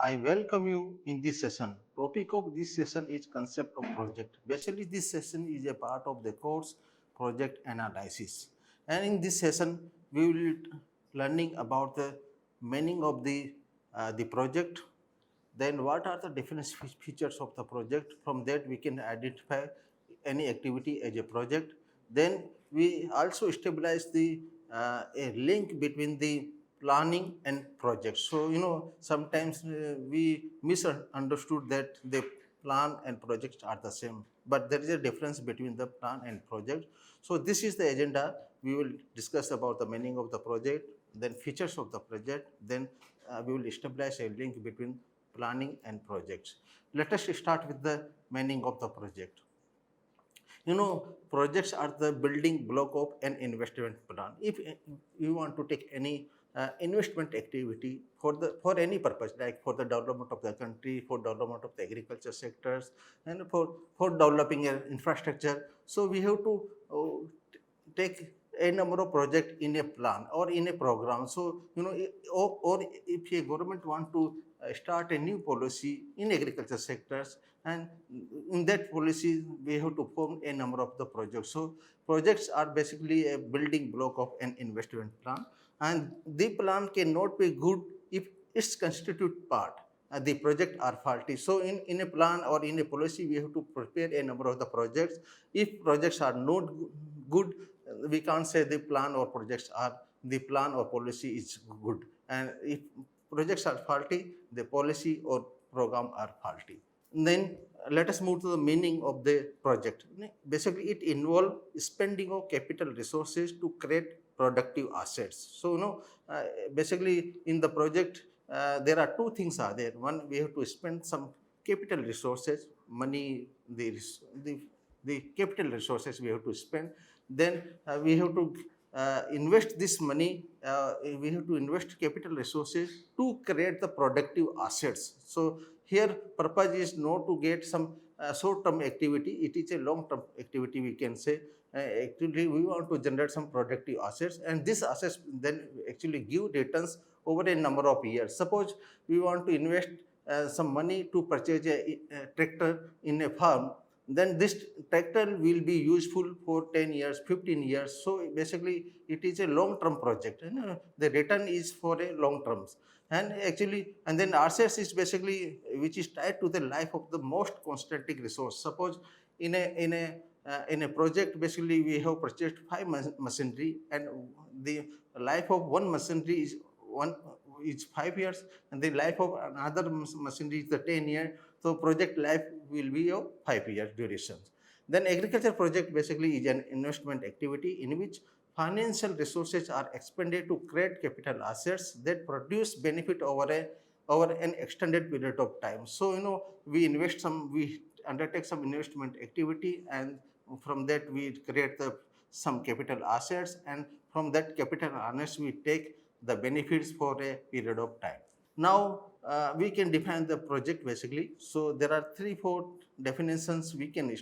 I welcome you in this session. Topic of this session is concept of project. Basically, this session is a part of the course project analysis. And in this session, we will learning about the meaning of the project. Then what are the different features of the project? From that, we can identify any activity as a project. Then we also stabilize the a link between the planning and project. So sometimes we misunderstood that the plan and projects are the same, but there is a difference between the plan and project. So this is the agenda. We will discuss about the meaning of the project, then features of the project, then we will establish a link between planning and projects. Let us start with the meaning of the project. Projects are the building block of an investment plan. If you want to take any investment activity for any purpose, like for the development of the country, for development of the agriculture sectors, and for developing an infrastructure, so we have to take a number of projects in a plan or in a program. So or if a government want to start a new policy in agriculture sectors, and in that policy we have to form a number of the projects. So projects are basically a building block of an investment plan, and the plan cannot be good if its constitute part the project are faulty. So in a plan or in a policy, we have to prepare a number of the projects. If projects are not good, we can't say the plan or projects are the plan or policy is good. And if projects are faulty, the policy or program are faulty. Then let us move to the meaning of the project. Basically, it involves spending of capital resources to create productive assets. So basically in the project there are two things are there. One, we have to spend some capital resources, money, the capital resources we have to spend. Then we have to invest this money, we have to invest capital resources to create the productive assets. So here purpose is not to get some short term activity, it is a long term activity, we can say. Actually we want to generate some productive assets, and this assets then actually give returns over a number of years. Suppose we want to invest some money to purchase a tractor in a farm, then this tractor will be useful for 10 years, 15 years. So basically it is a long term project. The return is for a long terms. And actually, and then assets is basically which is tied to the life of the most constantly resource. Suppose in a project, basically we have purchased 5 machinery, and the life of one machinery is 5 years, and the life of another machinery is the 10 years. So project life will be of 5 years duration. Then agriculture project basically is an investment activity in which financial resources are expended to create capital assets that produce benefit over an extended period of time. So we undertake some investment activity, and from that we create some capital assets, and from that capital assets we take the benefits for a period of time. Now we can define the project basically. So there are 3-4 definitions we can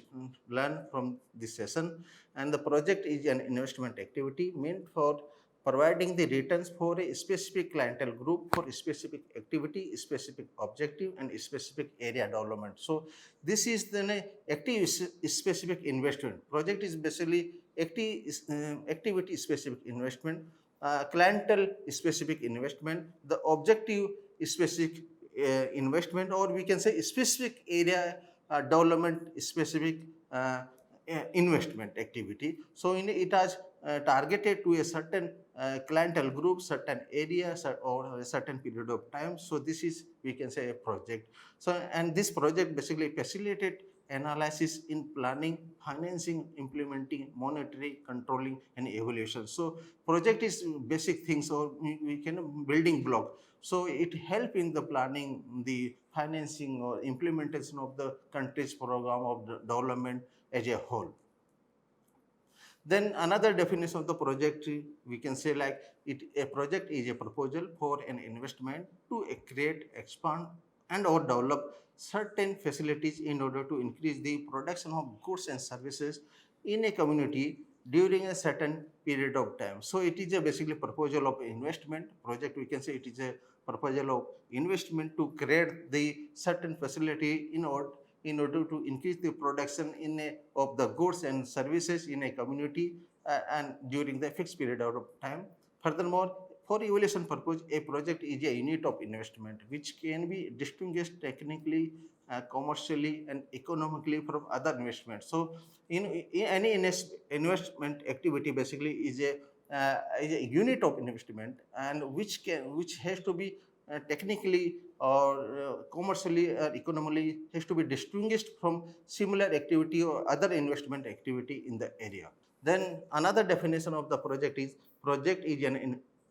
learn from this session. And the project is an investment activity meant for providing the returns for a specific clientele group, for a specific activity, specific objective, and specific area development. So this is the active specific investment. Project is basically activity specific investment, clientele specific investment, the objective specific investment, or we can say specific area development specific investment activity. So it has targeted to a certain clientele group, certain area, or a certain period of time. So this is, we can say, a project. So and this project basically facilitated analysis in planning, financing, implementing, monitoring, controlling, and evaluation. So project is basic things, or we can building block. So it help in the planning, the financing, or implementation of the country's program of the development as a whole. Then another definition of the project, we can say like a project is a proposal for an investment to create, expand, and or develop certain facilities in order to increase the production of goods and services in a community during a certain period of time. So it is a basically proposal of investment project. We can say it is a proposal of investment to create the certain facility in order to increase the production of the goods and services in a community and during the fixed period of time. Furthermore, for evaluation purpose, a project is a unit of investment which can be distinguished technically, commercially, and economically from other investments. So, in any investment activity, basically is a unit of investment, and which has to be technically or commercially or economically has to be distinguished from similar activity or other investment activity in the area. Then another definition of the project is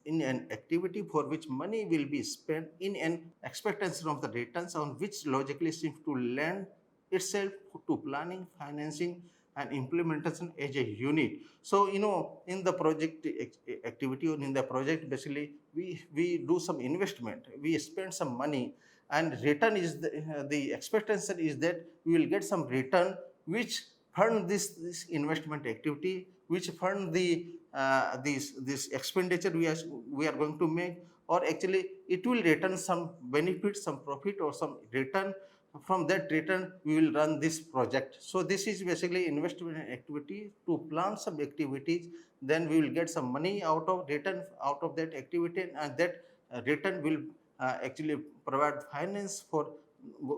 in an activity for which money will be spent in an expectancy of the returns on which logically seems to lend itself to planning, financing, and implementation as a unit. So, in the project activity or in the project, basically, we do some investment, we spend some money, and return is the expectation is that we will get some return which fund this investment activity, which fund this expenditure we are going to make, or actually it will return some benefit, some profit, or some return. From that return we will run this project. So this is basically investment activity to plan some activities, then we will get some money out of return out of that activity, and that return will actually provide finance for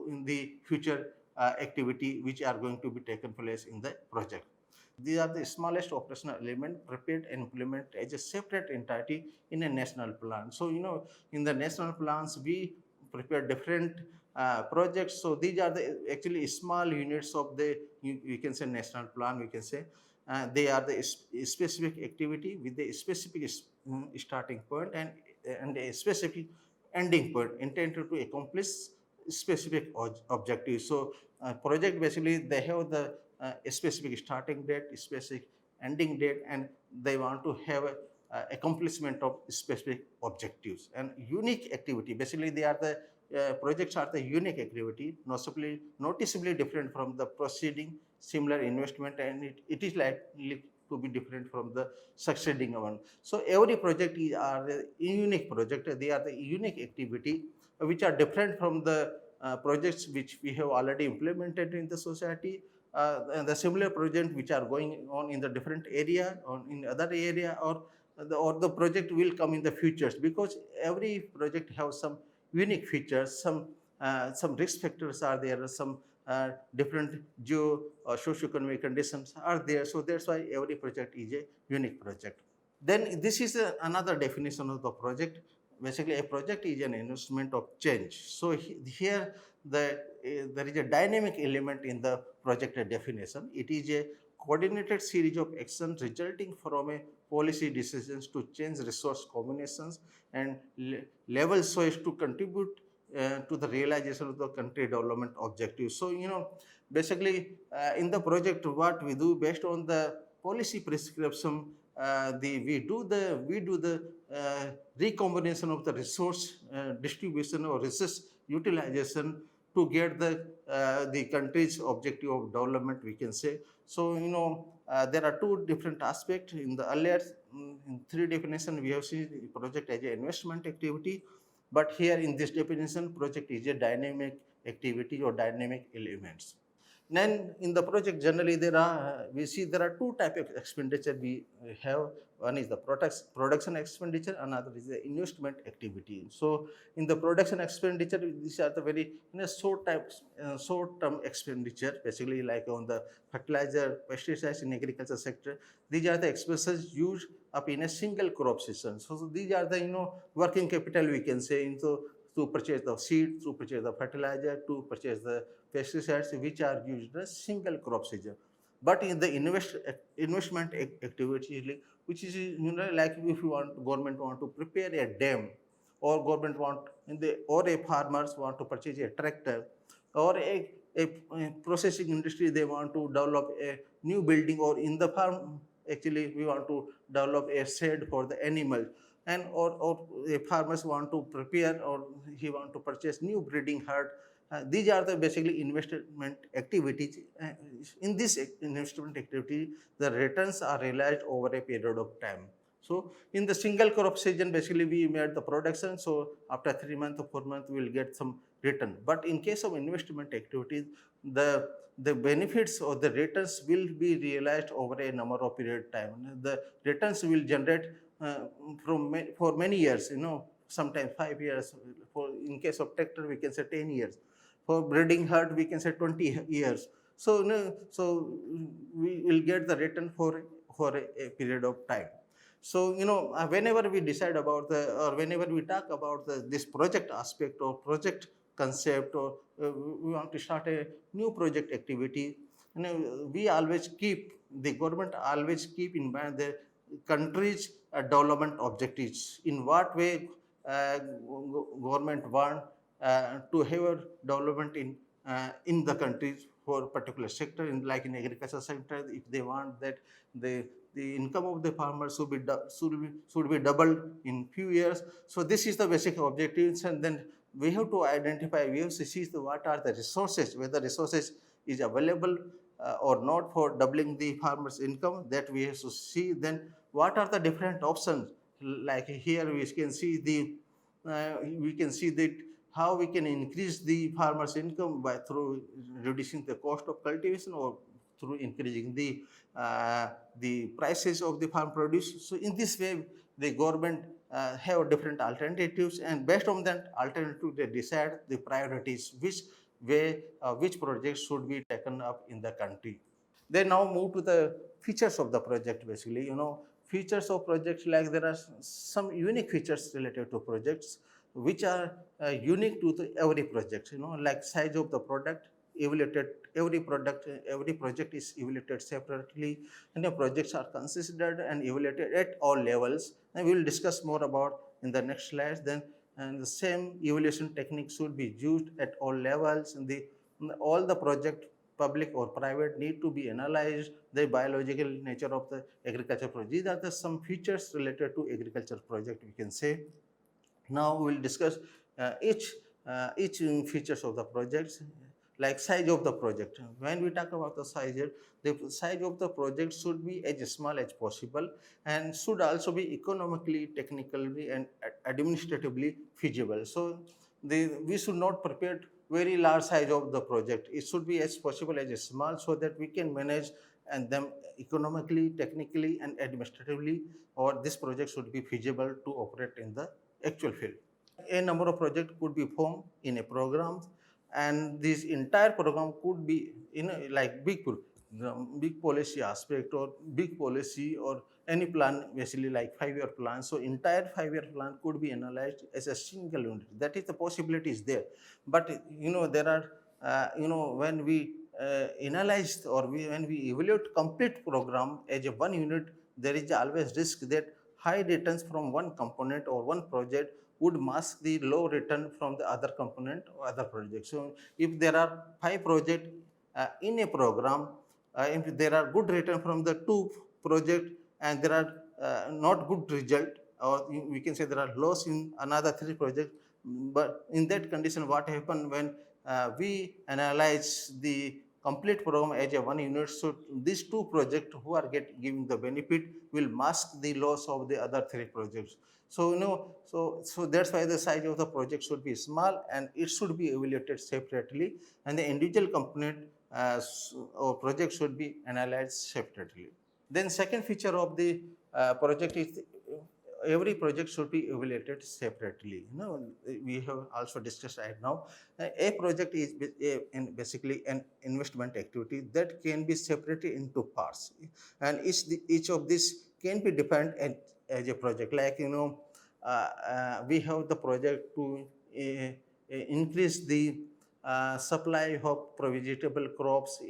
in the future activity which are going to be taken place in the project. These are the smallest operational element prepared and implemented as a separate entity in a national plan. So, in the national plans, we prepare different projects. So, these are the actually small units of the, you can say, national plan, we can say. They are the specific activity with the specific starting point and a specific ending point intended to accomplish specific objectives. So, project basically they have the a specific starting date, specific ending date, and they want to have accomplishment of specific objectives and unique activity. Basically, they are the projects are the unique activity, noticeably different from the preceding similar investment, and it is likely to be different from the succeeding one. So every project are a unique project. They are the unique activity which are different from the projects which we have already implemented in the society, and the similar project which are going on in the different area or in other area, or the project will come in the futures, because every project has some unique features, some risk factors are there, some different geo or socio-economic conditions are there. So that's why every project is a unique project. Then this is another definition of the project. Basically, a project is an investment of change. So here there is a dynamic element in the project definition. It is a coordinated series of actions resulting from a policy decisions to change resource combinations and levels so as to contribute to the realization of the country development objectives. So, basically in the project, what we do based on the policy prescription, we do the recombination of the resource distribution or resource utilization to get the country's objective of development, we can say. So, there are two different aspects. In the earlier in three definition, we have seen the project as an investment activity, but here in this definition, project is a dynamic activity or dynamic elements. Then in the project, generally we see there are two types of expenditure we have. One is the production expenditure, another is the investment activity. So in the production expenditure, these are the very short-term expenditure, basically like on the fertilizer, pesticides in agriculture sector. These are the expenses used up in a single crop season. So these are the working capital, we can say, into to purchase the seed, to purchase the fertilizer, to purchase the pesticides which are used in a single crop season. But in the investment activity, which is like if you want government want to prepare a dam, or government or a farmers want to purchase a tractor, or a processing industry, they want to develop a new building, or in the farm actually we want to develop a shed for the animal, and or a farmers want to prepare, or he want to purchase new breeding herd, These are the basically investment activities. In this investment activity, the returns are realized over a period of time. So in the single crop season, basically we made the production. So after 3 months or 4 months, we will get some return. But in case of investment activities, the benefits or the returns will be realized over a number of period of time. The returns will generate for many years. Sometimes 5 years. For in case of tractor, we can say 10 years. For breeding herd, we can say 20 years. So we will get the return for a period of time. So whenever we decide about or whenever we talk about this project aspect or project concept, or we want to start a new project activity, we always keep the government always keep in mind the country's development objectives. In what way government want to have a development in the countries for particular sector, like in agriculture sector, if they want that the income of the farmers should be doubled in few years. So this is the basic objectives, and then we have to identify, we have to see what are the resources, whether resources is available or not for doubling the farmers income, that we have to see. Then what are the different options, like here we can see that how we can increase the farmers income by through reducing the cost of cultivation or through increasing the prices of the farm produce. So in this way, the government have different alternatives, and based on that alternative, they decide the priorities, which projects should be taken up in the country. They now move to the features of the project. Basically, features of projects, like there are some unique features related to projects which are unique to every project. Like size of the product evaluated, every project is evaluated separately, and the projects are considered and evaluated at all levels, and we will discuss more about in the next slides. Then and the same evaluation technique should be used at all levels, and all the project, public or private, need to be analyzed, the biological nature of the agriculture project. These are some features related to agriculture project, we can say. Now we will discuss each features of the projects, like size of the project. When we talk about the size of the project should be as small as possible, and should also be economically, technically, and administratively feasible. So we should not prepare very large size of the project. It should be as possible as small, so that we can manage and them economically, technically, and administratively, or this project should be feasible to operate in the actual field. A number of projects could be formed in a program, and this entire program could be like big policy aspect, or big policy, or any plan, basically like 5-year plan. So entire 5-year plan could be analyzed as a single unit. That is, the possibility is there. But there are when we analyze, or when we evaluate complete program as a one unit, there is always risk that high returns from one component or one project would mask the low return from the other component or other projects. So if there are 5 projects in a program, if there are good return from the 2 projects, and there are not good result, or we can say there are loss in another 3 projects, but in that condition, what happens when we analyze the complete program as a one unit? So these 2 projects who are giving the benefit will mask the loss of the other 3 projects. So so that's why the size of the project should be small, and it should be evaluated separately, and the individual component or project should be analyzed separately. Then second feature of the project is every project should be evaluated separately. We have also discussed right now. A project is basically an investment activity that can be separated into parts, and each of these can be defined as a project. Like we have the project to increase the supply of vegetable crops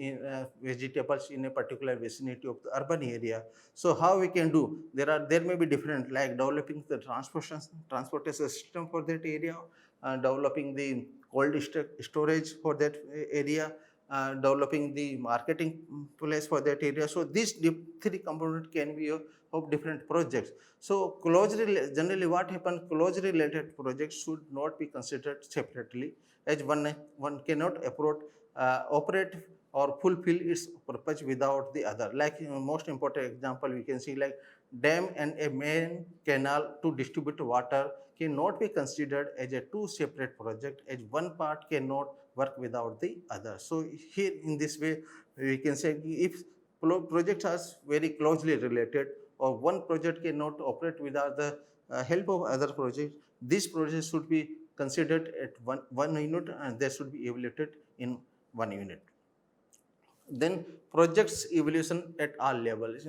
vegetables in a particular vicinity of the urban area. So how we can do? There may be different, like developing the transportation system for that area, developing the cold storage for that area, developing the marketing place for that area. So these three components can be of different projects. So generally what happens, close related projects should not be considered separately, as one cannot operate or fulfill its purpose without the other. Like most important example we can see, like dam and a main canal to distribute water cannot be considered as a two separate project, as one part cannot work without the other. So here in this way we can say, if projects are very closely related, or one project cannot operate without the help of other projects, this project should be considered at one unit, and they should be evaluated in one unit. Then projects evaluation at all levels.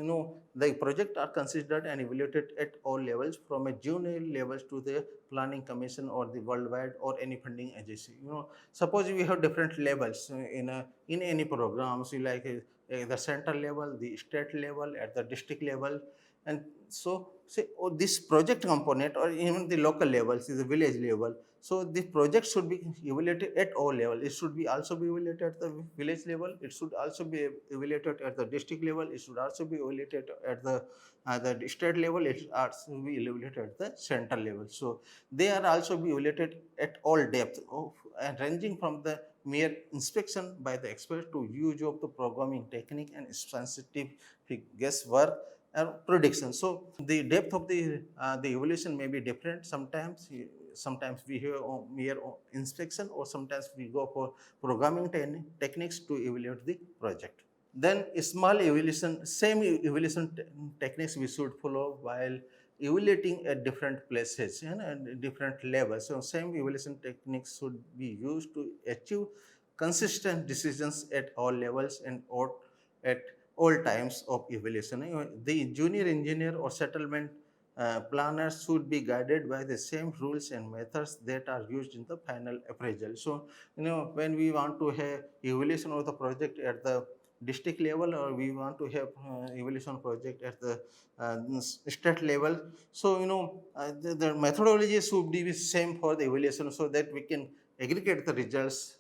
The project are considered and evaluated at all levels, from a junior levels to the planning commission or the worldwide or any funding agency. Suppose we have different levels in any programs, like the central level, the state level, at the district level. And so say, this project component, or even the local levels, is the village level. So the project should be evaluated at all levels. It should be also be evaluated at the village level. It should also be evaluated at the district level. It should also be evaluated at the state level. It should also be evaluated at the central level. So they are also be evaluated at all depth, and ranging from the mere inspection by the expert to use of the programming technique and sensitive guesswork prediction. So the depth of the evaluation may be different. Sometimes we have mere inspection, or sometimes we go for programming techniques to evaluate the project. Then small evaluation, same evaluation techniques we should follow while evaluating at different places and different levels. So same evaluation techniques should be used to achieve consistent decisions at all levels and at all times of evaluation. The junior engineer or settlement planners should be guided by the same rules and methods that are used in the final appraisal. So, when we want to have evaluation of the project at the district level, or we want to have evaluation project at the state level, so the methodology should be same for the evaluation, so that we can aggregate the results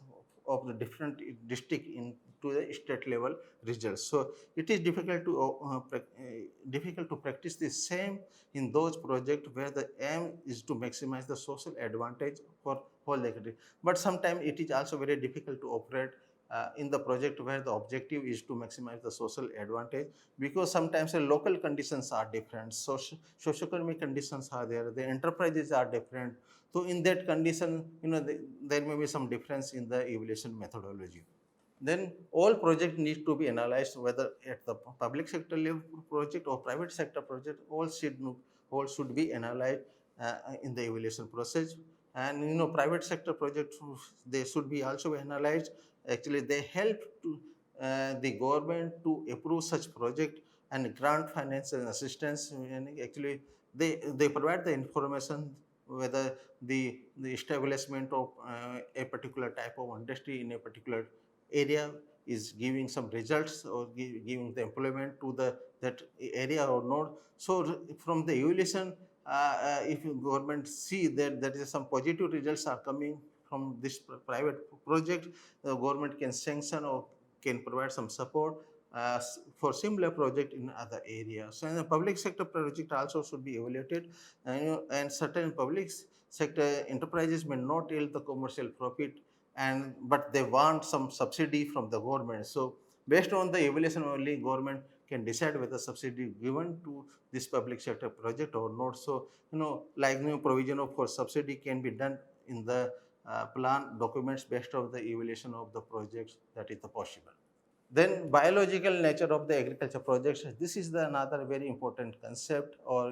of the different district into the state level results. So it is difficult to practice the same in those projects where the aim is to maximize the social advantage for whole the country. But sometimes it is also very difficult to operate in the project where the objective is to maximize the social advantage, because sometimes the local conditions are different, socio-economic conditions are there, the enterprises are different. So in that condition, there may be some difference in the evaluation methodology. Then all project need to be analyzed, whether at the public sector level project or private sector project, all should be analyzed in the evaluation process. And private sector projects, they should be also analyzed. Actually, they help to the government to approve such project and grant financial assistance. And actually, they provide the information whether the establishment of a particular type of industry in a particular area is giving some results, or giving the employment to that area or not. So from the evaluation, if government see that there is some positive results are coming from this private project, the government can sanction or can provide some support for similar project in other areas. So in the public sector project also should be evaluated, and certain public sector enterprises may not yield the commercial profit, but they want some subsidy from the government. So based on the evaluation only, government can decide whether subsidy given to this public sector project or not. So like new provision of for subsidy can be done in the plan documents based on the evaluation of the projects, that is the possible. Then biological nature of the agriculture projects. This is the another very important concept, or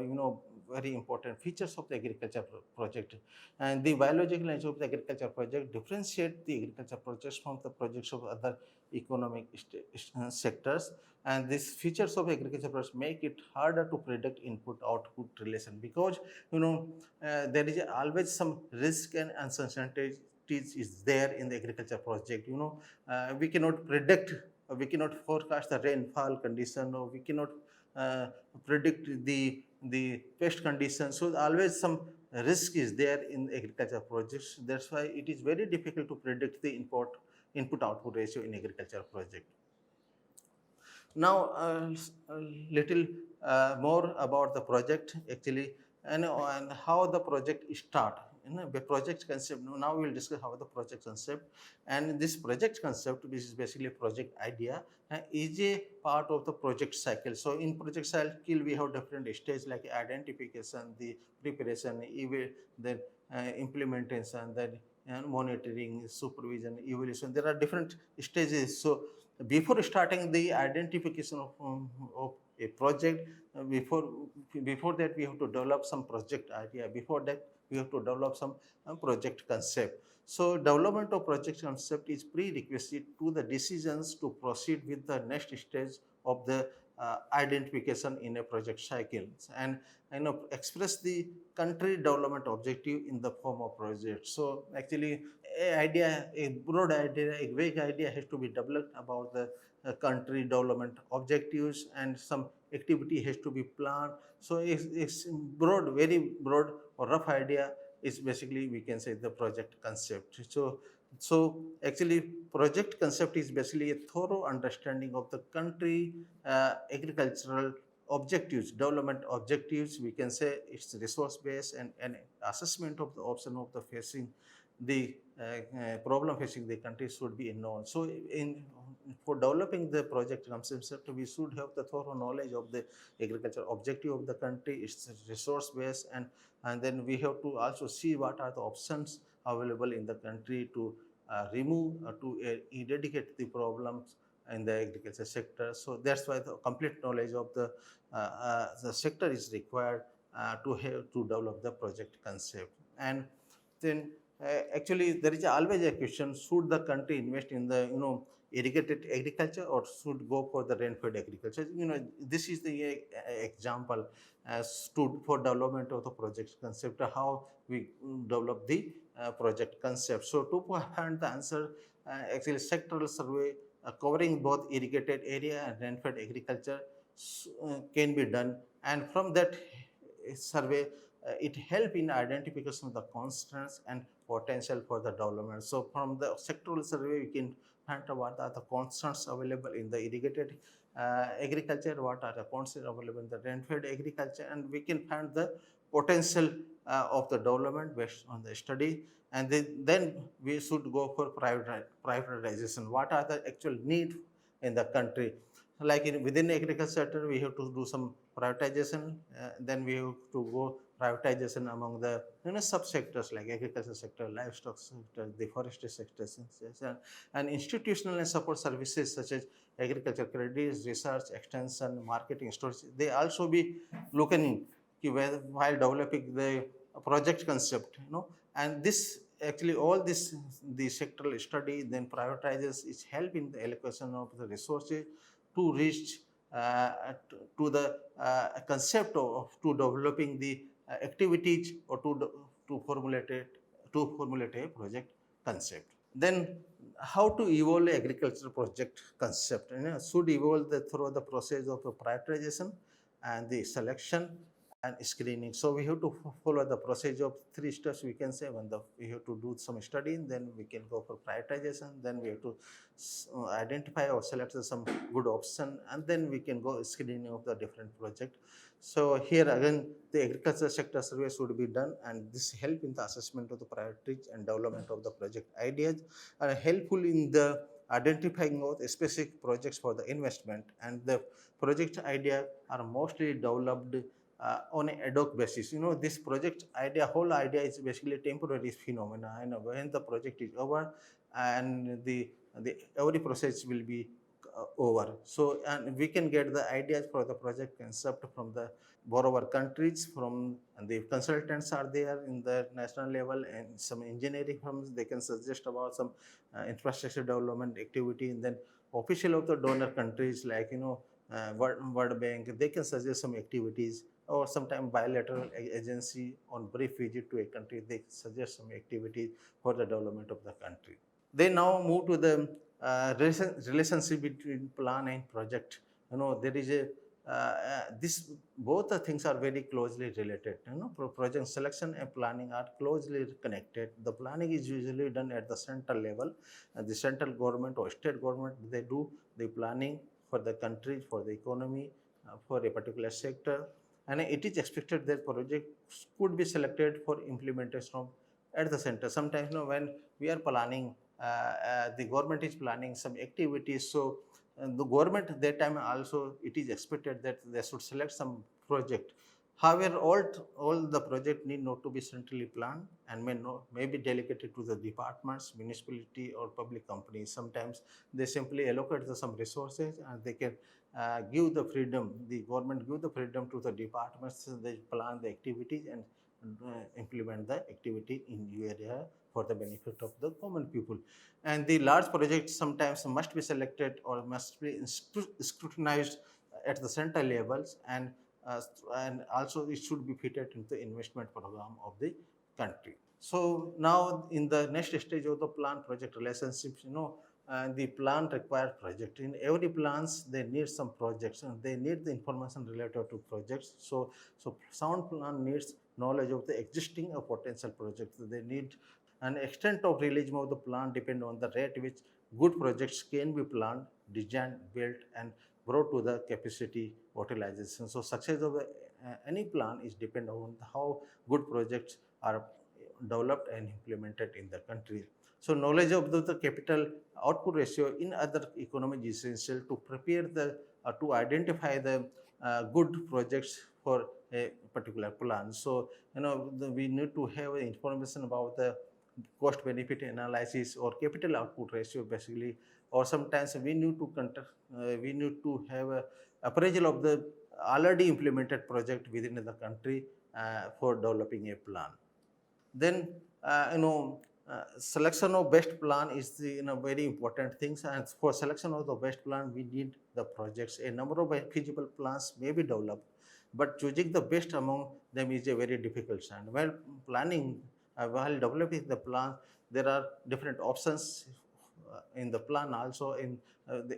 very important features of the agriculture project. And the biological nature of the agriculture project differentiate the agriculture projects from the projects of other economic sectors. And these features of agriculture projects make it harder to predict input output relation, because there is always some risk and uncertainty is there in the agriculture project. We cannot predict, we cannot forecast the rainfall condition, or we cannot predict the pest conditions. So always some risk is there in agriculture projects. That's why it is very difficult to predict the input-output ratio in agriculture project. Now, a little more about the project actually, and how the project start. The project concept. Now we will discuss how the project concept, and this project concept, which is basically a project idea, is a part of the project cycle. So in project cycle, we have different stages like identification, the preparation, even the implementation, then monitoring, supervision, evaluation. There are different stages. So before starting the identification of a project, before that we have to develop some project idea. Before that we have to develop some project concept. So development of project concept is prerequisite to the decisions to proceed with the next stage of the identification in a project cycle, and express the country development objective in the form of project. So actually a broad idea, a vague idea has to be developed about the country development objectives, and some activity has to be planned. So it's broad, very broad or rough idea is basically, we can say, the project concept. So actually project concept is basically a thorough understanding of the country agricultural objectives, development objectives. We can say it's resource based, and an assessment of the option of the facing the problem facing the country should be known. So for developing the project concept, we should have the thorough knowledge of the agriculture objective of the country, its resource base, and then we have to also see what are the options available in the country to remove to eradicate the problems in the agriculture sector. So that's why the complete knowledge of the sector is required to have to develop the project concept. And then actually there is always a question: should the country invest in the irrigated agriculture, or should go for the rain-fed agriculture? This is the example as to for development of the project concept, how we develop the project concept. So to find the answer, actually sectoral survey covering both irrigated area and rain-fed agriculture can be done, and from that survey it help in identification of the constraints and potential for the development. So from the sectoral survey we can find out what are the constraints available in the irrigated agriculture, what are the constraints available in the rain-fed agriculture, and we can find the potential of the development based on the study. And then we should go for privatization. What are the actual need in the country? Like within agriculture sector, we have to do some privatization. Then we have to go privatization among the subsectors like agriculture sector, livestock sector, the forestry sector, and institutional and support services such as agriculture credits, research, extension, marketing, storage. They also be looking while developing the project concept, and this actually all this the sectoral study then privatizes is help in the allocation of the resources to reach to the concept of to developing the activities, or to formulate a project concept. Then how to evolve agricultural project concept? Should evolve through the process of the prioritization and the selection and screening. So we have to follow the process of 3 steps, we can say. When we have to do some study, then we can go for prioritization, then we have to identify or select some good option, and then we can go screening of the different project. So here again the agriculture sector survey should be done, and this help in the assessment of the priorities and development of the project ideas, and helpful in the identifying of specific projects for the investment. And the project idea are mostly developed on an ad hoc basis. This project idea, whole idea is basically a temporary phenomena. When the project is over, and the every process will be over. So, and we can get the ideas for the project concept from the borrower countries, and the consultants are there in the national level, and some engineering firms, they can suggest about some infrastructure development activity. And then official of the donor countries like World Bank, they can suggest some activities, or sometimes bilateral agency on brief visit to a country, they suggest some activities for the development of the country. They now move to the relationship between plan and project. There is this both the things are very closely related. Project selection and planning are closely connected. The planning is usually done at the central level. The central government or state government, they do the planning for the country, for the economy, for a particular sector, and it is expected that projects could be selected for implementation of at the center. Sometimes, when we are planning, the government is planning some activities, so the government that time also it is expected that they should select some project. However, all the project need not to be centrally planned and may be delegated to the departments, municipality or public companies. Sometimes they simply allocate some resources and they can give the freedom, the government give the freedom to the departments, so they plan the activities and implement the activity in your area for the benefit of the common people. And the large projects sometimes must be selected or must be scrutinized at the center levels, uh, and also it should be fitted into the investment program of the country. So now in the next stage of the plan project relationships, the plan required project. In every plans, they need some projects and they need the information related to projects. So sound plan needs knowledge of the existing or potential projects. They need an extent of realism of the plan depend on the rate which good projects can be planned, designed, built, and brought to the capacity utilization. So success of any plan is depend on how good projects are developed and implemented in the country. So knowledge of the capital output ratio in other economy is essential to prepare the to identify the good projects for a particular plan. So we need to have information about the cost benefit analysis or capital output ratio basically, or sometimes we need to have a appraisal of the already implemented project within the country for developing a plan. Then selection of best plan is the very important things, and for selection of the best plan we need the projects. A number of feasible plans may be developed, but choosing the best among them is a very difficult and while planning, while developing the plan, there are different options in the plan. Also in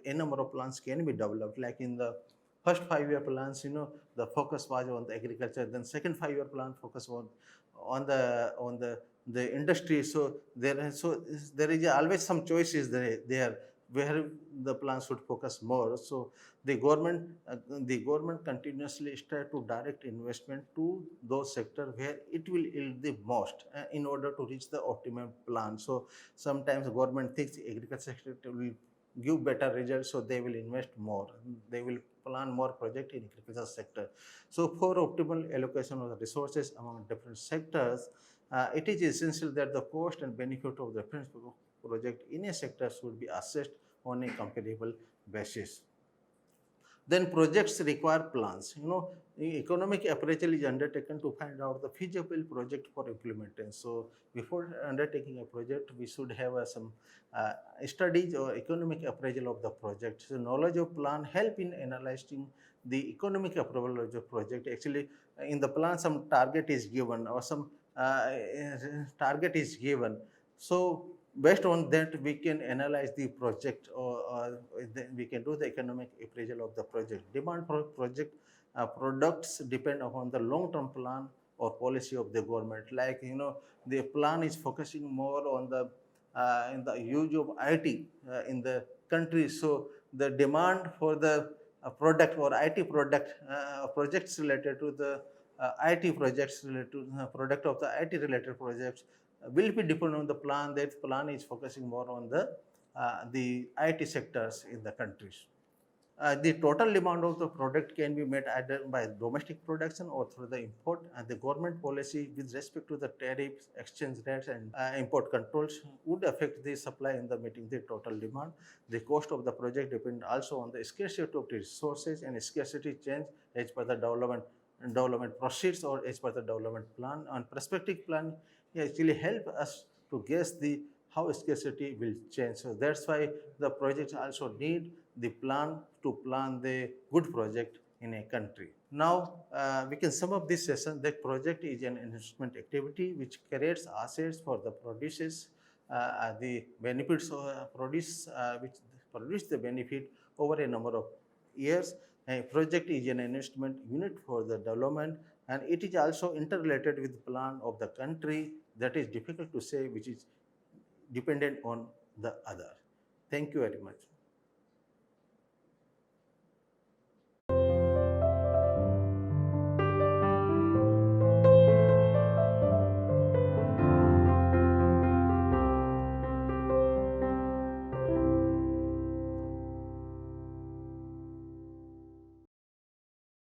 a number of plans can be developed, like in the first 5-year plans, the focus was on the agriculture. Then second 5-year plan focus on the industry. So there is always some choices there where the plan should focus more. So the government continuously try to direct investment to those sectors where it will yield the most in order to reach the optimum plan. So sometimes the government thinks agriculture sector will give better results, so they will invest more, they will plan more project in agriculture sector. So for optimal allocation of the resources among different sectors, it is essential that the cost and benefit of the different project in a sector should be assessed on a comparable basis. Then projects require plans. Economic appraisal is undertaken to find out the feasible project for implementation. So before undertaking a project, we should have some studies or economic appraisal of the project. So knowledge of plan help in analyzing the economic approval of the project. Actually, in the plan, some target is given or some target is given. So based on that we can analyze the project, or we can do the economic appraisal of the project. Demand for project products depend upon the long term plan or policy of the government. Like the plan is focusing more on the in the use of IT in the country. So the demand for the product or IT product projects related to the IT projects related to product of the IT related projects will be dependent on the plan. That plan is focusing more on the IT sectors in the countries. The total demand of the product can be met either by domestic production or through the import, and the government policy with respect to the tariffs, exchange rates, and import controls would affect the supply in the meeting the total demand. The cost of the project depend also on the scarcity of the resources, and scarcity change as per the development proceeds or as per the development plan. And prospective plan actually help us to guess the how scarcity will change. So that's why the projects also need the plan to plan the good project in a country. Now we can sum up this session that project is an investment activity which creates assets for the produces the benefits which produce the benefit over a number of years. A project is an investment unit for the development, and it is also interrelated with the plan of the country. That is difficult to say, which is dependent on the other. Thank you very much.